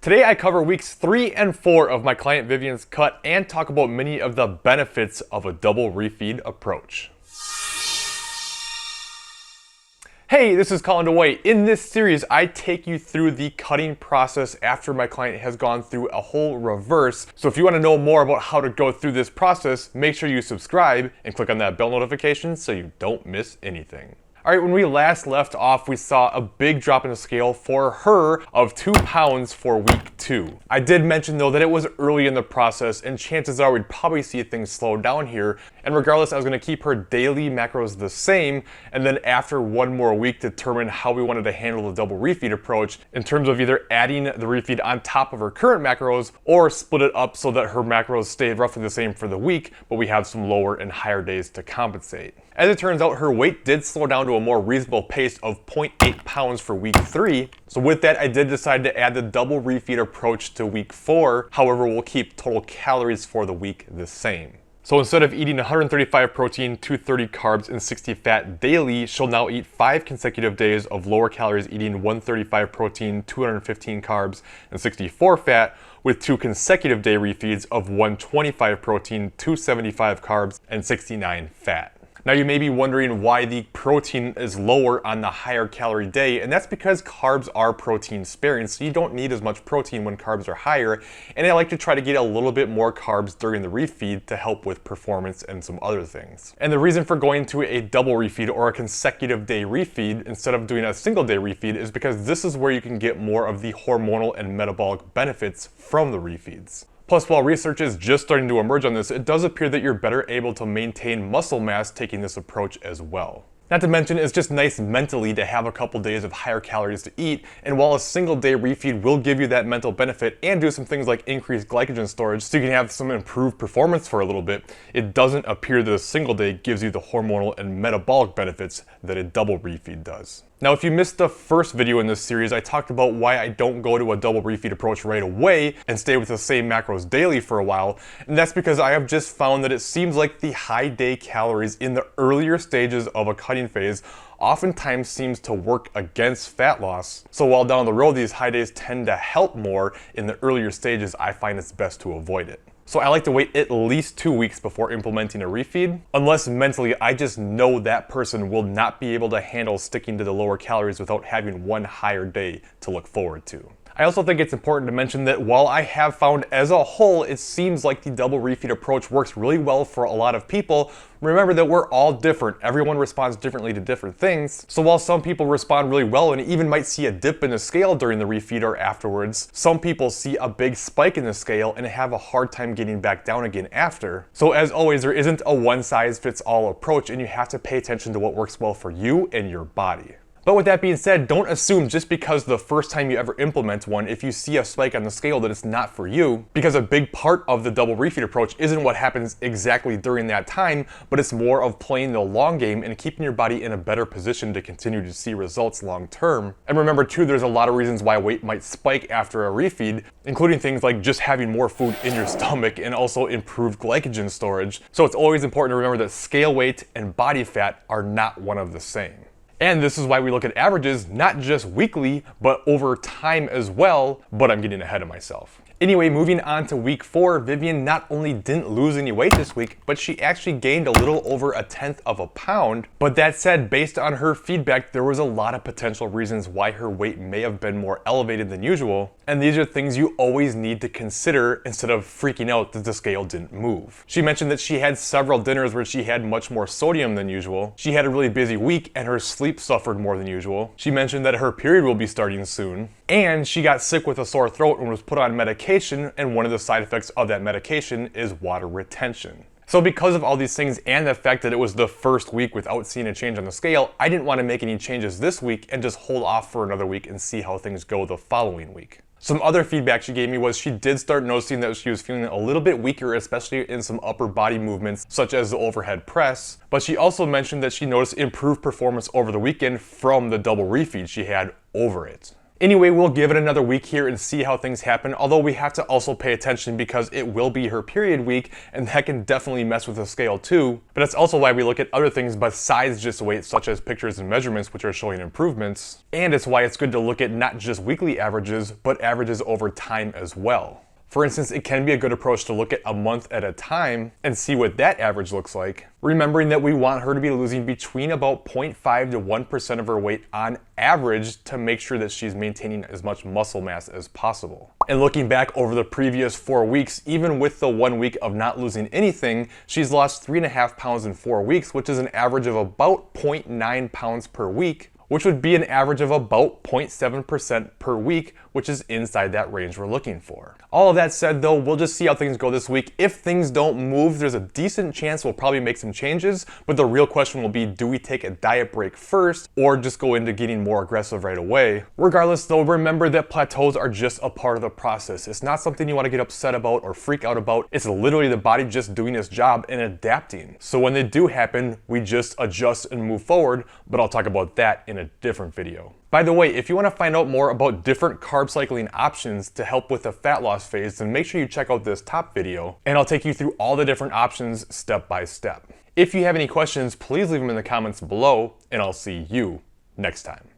Today I cover weeks 3 and 4 of my client Vivyen's cut and talk about many of the benefits of a double refeed approach. Hey, this is Colin DeWaay. In this series, I take you through the cutting process after my client has gone through a whole reverse. So if you want to know more about how to go through this process, make sure you subscribe and click on that bell notification so you don't miss anything. Alright, when we last left off, we saw a big drop in the scale for her of 2 pounds for week 2. I did mention though that it was early in the process and chances are we'd probably see things slow down here. And regardless, I was going to keep her daily macros the same and then after one more week determine how we wanted to handle the double refeed approach in terms of either adding the refeed on top of her current macros or split it up so that her macros stay roughly the same for the week, but we have some lower and higher days to compensate. As it turns out, her weight did slow down to a more reasonable pace of 0.8 pounds for week 3. So with that, I did decide to add the double refeed approach to week 4. However, we'll keep total calories for the week the same. So instead of eating 135 protein, 230 carbs, and 60 fat daily, she'll now eat 5 consecutive days of lower calories, eating 135 protein, 215 carbs, and 64 fat, with 2 consecutive day refeeds of 125 protein, 275 carbs, and 69 fat. Now you may be wondering why the protein is lower on the higher calorie day, and that's because carbs are protein sparing, so you don't need as much protein when carbs are higher, and I like to try to get a little bit more carbs during the refeed to help with performance and some other things. And the reason for going to a double refeed or a consecutive day refeed instead of doing a single day refeed is because this is where you can get more of the hormonal and metabolic benefits from the refeeds. Plus, while research is just starting to emerge on this, it does appear that you're better able to maintain muscle mass taking this approach as well. Not to mention, it's just nice mentally to have a couple days of higher calories to eat, and while a single day refeed will give you that mental benefit and do some things like increase glycogen storage so you can have some improved performance for a little bit, it doesn't appear that a single day gives you the hormonal and metabolic benefits that a double refeed does. Now, if you missed the first video in this series, I talked about why I don't go to a double refeed approach right away and stay with the same macros daily for a while, and that's because I have just found that it seems like the high day calories in the earlier stages of a cutting phase oftentimes seems to work against fat loss. So while down the road these high days tend to help more, in the earlier stages I find it's best to avoid it. So I like to wait at least 2 weeks before implementing a refeed, unless mentally I just know that person will not be able to handle sticking to the lower calories without having one higher day to look forward to. I also think it's important to mention that while I have found as a whole it seems like the double refeed approach works really well for a lot of people, remember that we're all different. Everyone responds differently to different things. So while some people respond really well and even might see a dip in the scale during the refeed or afterwards, some people see a big spike in the scale and have a hard time getting back down again after. So as always, there isn't a one-size-fits-all approach, and you have to pay attention to what works well for you and your body. But with that being said, don't assume just because the first time you ever implement one, if you see a spike on the scale, that it's not for you, because a big part of the double refeed approach isn't what happens exactly during that time, but it's more of playing the long game and keeping your body in a better position to continue to see results long term. And remember too, there's a lot of reasons why weight might spike after a refeed, including things like just having more food in your stomach and also improved glycogen storage. So it's always important to remember that scale weight and body fat are not one of the same. And this is why we look at averages, not just weekly, but over time as well, but I'm getting ahead of myself. Anyway, moving on to week 4, Vivyen not only didn't lose any weight this week, but she actually gained a little over 1/10 of a pound. But that said, based on her feedback, there was a lot of potential reasons why her weight may have been more elevated than usual. And these are things you always need to consider instead of freaking out that the scale didn't move. She mentioned that she had several dinners where she had much more sodium than usual. She had a really busy week and her sleep suffered more than usual. She mentioned that her period will be starting soon. And she got sick with a sore throat and was put on medication, and one of the side effects of that medication is water retention. So because of all these things and the fact that it was the first week without seeing a change on the scale, I didn't want to make any changes this week and just hold off for another week and see how things go the following week. Some other feedback she gave me was she did start noticing that she was feeling a little bit weaker, especially in some upper body movements, such as the overhead press. But she also mentioned that she noticed improved performance over the weekend from the double refeed she had over it. Anyway, we'll give it another week here and see how things happen, although we have to also pay attention because it will be her period week, and that can definitely mess with the scale too. But that's also why we look at other things besides just weight, such as pictures and measurements, which are showing improvements. And it's why it's good to look at not just weekly averages, but averages over time as well. For instance, it can be a good approach to look at a month at a time and see what that average looks like, remembering that we want her to be losing between about 0.5 to 1% of her weight on average to make sure that she's maintaining as much muscle mass as possible. And looking back over the previous 4 weeks, even with the 1 week of not losing anything, she's lost 3.5 pounds in 4 weeks, which is an average of about 0.9 pounds per week, which would be an average of about 0.7% per week, which is inside that range we're looking for. All of that said though, we'll just see how things go this week. If things don't move, there's a decent chance we'll probably make some changes, but the real question will be, do we take a diet break first or just go into getting more aggressive right away? Regardless though, remember that plateaus are just a part of the process. It's not something you want to get upset about or freak out about. It's literally the body just doing its job and adapting. So when they do happen, we just adjust and move forward, but I'll talk about that in a different video. By the way, if you want to find out more about different carb cycling options to help with the fat loss phase, then make sure you check out this top video, and I'll take you through all the different options step by step. If you have any questions, please leave them in the comments below, and I'll see you next time.